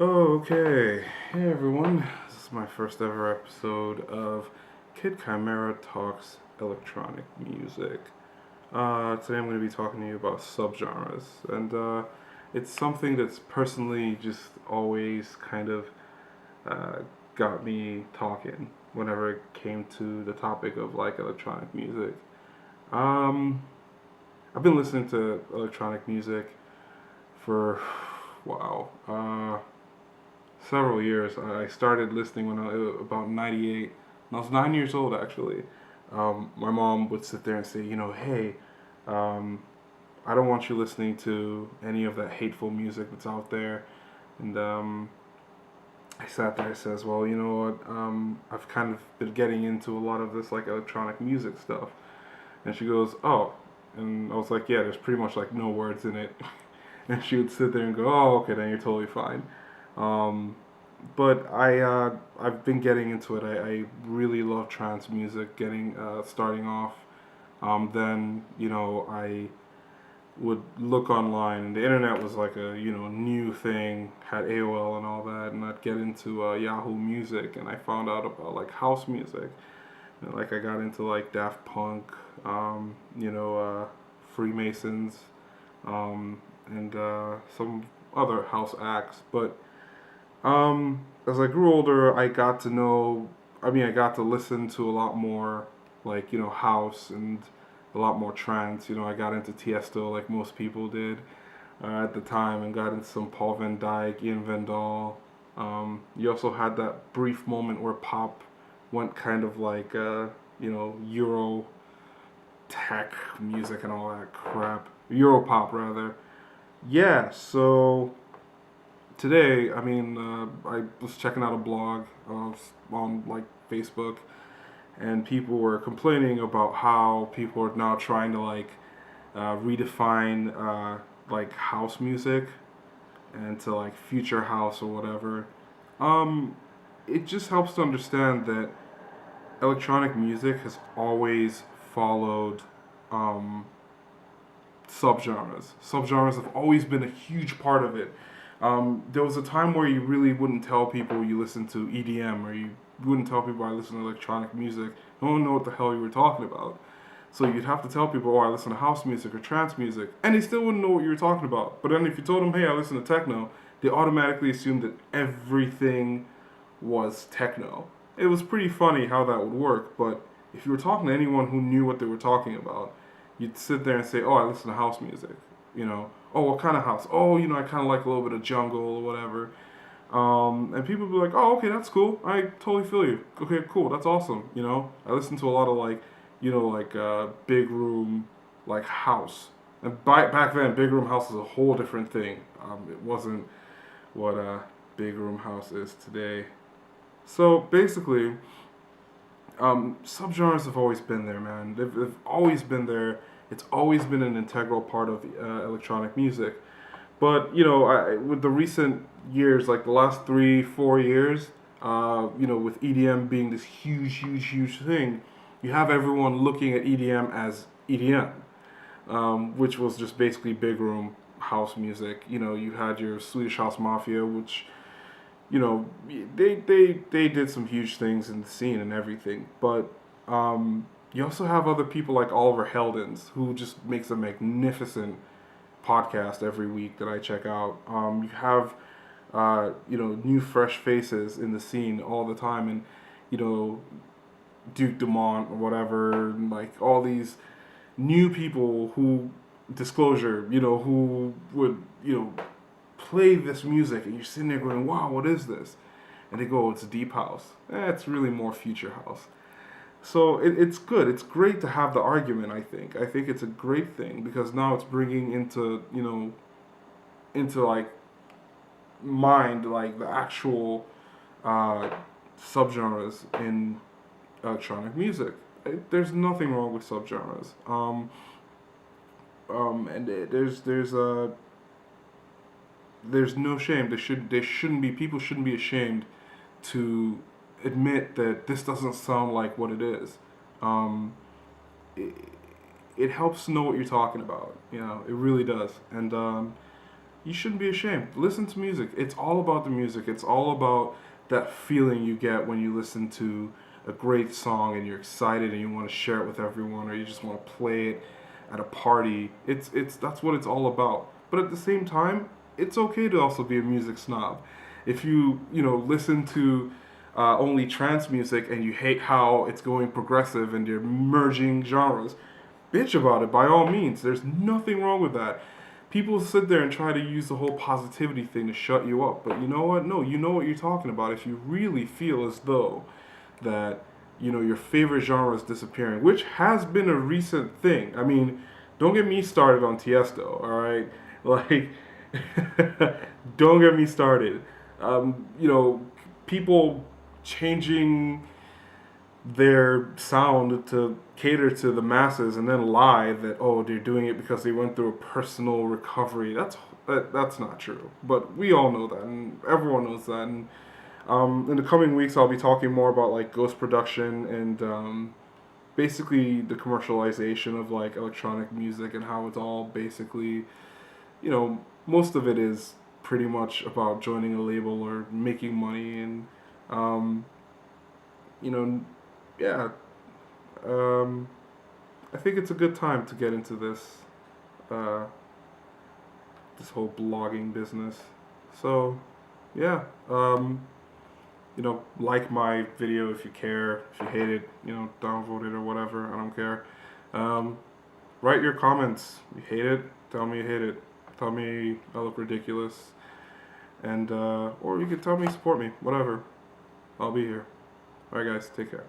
Oh, okay. Hey everyone. This is my first ever episode of Kid Chimera Talks Electronic Music. Today I'm going to be talking to you about subgenres, and it's something that's personally just always kind of uh, got me talking whenever it came to the topic of like electronic music. Um, I've been listening to electronic music for wow. Several years. I started listening when I was about 98. When I was 9 years old, actually. My mom would sit there and say, hey, um, I don't want you listening to any of that hateful music that's out there. And I sat there and says, well, you know what? I've kind of been getting into a lot of this like electronic music stuff. And she goes, oh. And I was like, yeah, there's pretty much like no words in it. And she would sit there and go, oh, okay, then you're totally fine. Um, but I've been getting into it. I really love trance music. Getting starting off, then I would look online, and the internet was like a new thing. Had AOL and all that, and I'd get into Yahoo Music, and I found out about like house music. And, like I got into like Daft Punk, Freemasons, and some other house acts, but as I grew older, I got to listen to a lot more, like, house and a lot more trance. I got into Tiesto like most people did at the time and got into some Paul Van Dyke, Ian Van Dahl. You also had that brief moment where pop went kind of like, Euro tech music and all that crap. Euro pop, rather. Yeah, so today, I was checking out a blog on like Facebook, and people were complaining about how people are now trying to like redefine like house music and to like future house or whatever. Um, it just helps to understand that electronic music has always followed um, subgenres. Subgenres have always been a huge part of it. There was a time where you really wouldn't tell people you listen to EDM, or you wouldn't tell people I listen to electronic music. No one knew what the hell you were talking about. So you'd have to tell people, oh, I listen to house music or trance music, and they still wouldn't know what you were talking about. But then if you told them, hey, I listen to techno, they automatically assumed that everything was techno. It was pretty funny how that would work, but if you were talking to anyone who knew what they were talking about, you'd sit there and say, "Oh, I listen to house music." "Oh, what kind of house?" "Oh, I kind of like a little bit of jungle or whatever." And people would be like, "Oh, okay, that's cool. I totally feel you. Okay, cool. That's awesome." I listen to a lot of like, big room, like house. And back then, big room house is a whole different thing. It wasn't what big room house is today. So basically, subgenres have always been there, man. They've always been there. It's always been an integral part of electronic music. But with the recent years, like the last 3, 4 years, with EDM being this huge, huge, huge thing, you have everyone looking at EDM as EDM, which was just basically big room house music. You had your Swedish House Mafia, which they did some huge things in the scene and everything, but you also have other people like Oliver Heldens, who just makes a magnificent podcast every week that I check out. You have new fresh faces in the scene all the time, and you know Duke Dumont or whatever, and like all these new people who disclosure, who would play this music, and you're sitting there going, wow, what is this? And they go, it's deep house. It's really more future house. So it's good. It's great to have the argument. I think it's a great thing because now it's bringing into like mind like the actual uh, subgenres in electronic music. There's nothing wrong with subgenres. And there's no shame. There shouldn't be people shouldn't be ashamed to admit that this doesn't sound like what it is. Um, it, it helps to know what you're talking about. It really does. And you shouldn't be ashamed. Listen to music. It's all about the music. It's all about that feeling you get when you listen to a great song and you're excited and you want to share it with everyone, or you just want to play it at a party. It's that's what it's all about. But at the same time, it's okay to also be a music snob. If you listen to only trance music and you hate how it's going progressive and you're merging genres, bitch about it by all means. There's nothing wrong with that. People sit there and try to use the whole positivity thing to shut you up, but you know what? No, you know what you're talking about. If you really feel as though that your favorite genre is disappearing, which has been a recent thing. I mean, don't get me started on Tiesto, all right? Like, don't get me started. People changing their sound to cater to the masses and then lie that, oh, they're doing it because they went through a personal recovery. That's not true. But we all know that, and everyone knows that. And in the coming weeks, I'll be talking more about like ghost production and basically the commercialization of like electronic music and how it's all basically, most of it is pretty much about joining a label or making money and you know yeah, I think it's a good time to get into uh, this whole blogging business. So, yeah, like my video if you care. If you hate it, downvote it or whatever. I don't care. Um, Write your comments. You hate it? Tell me you hate it. Tell me I look ridiculous, and or you can tell me support me. Whatever. I'll be here. All right, guys. Take care.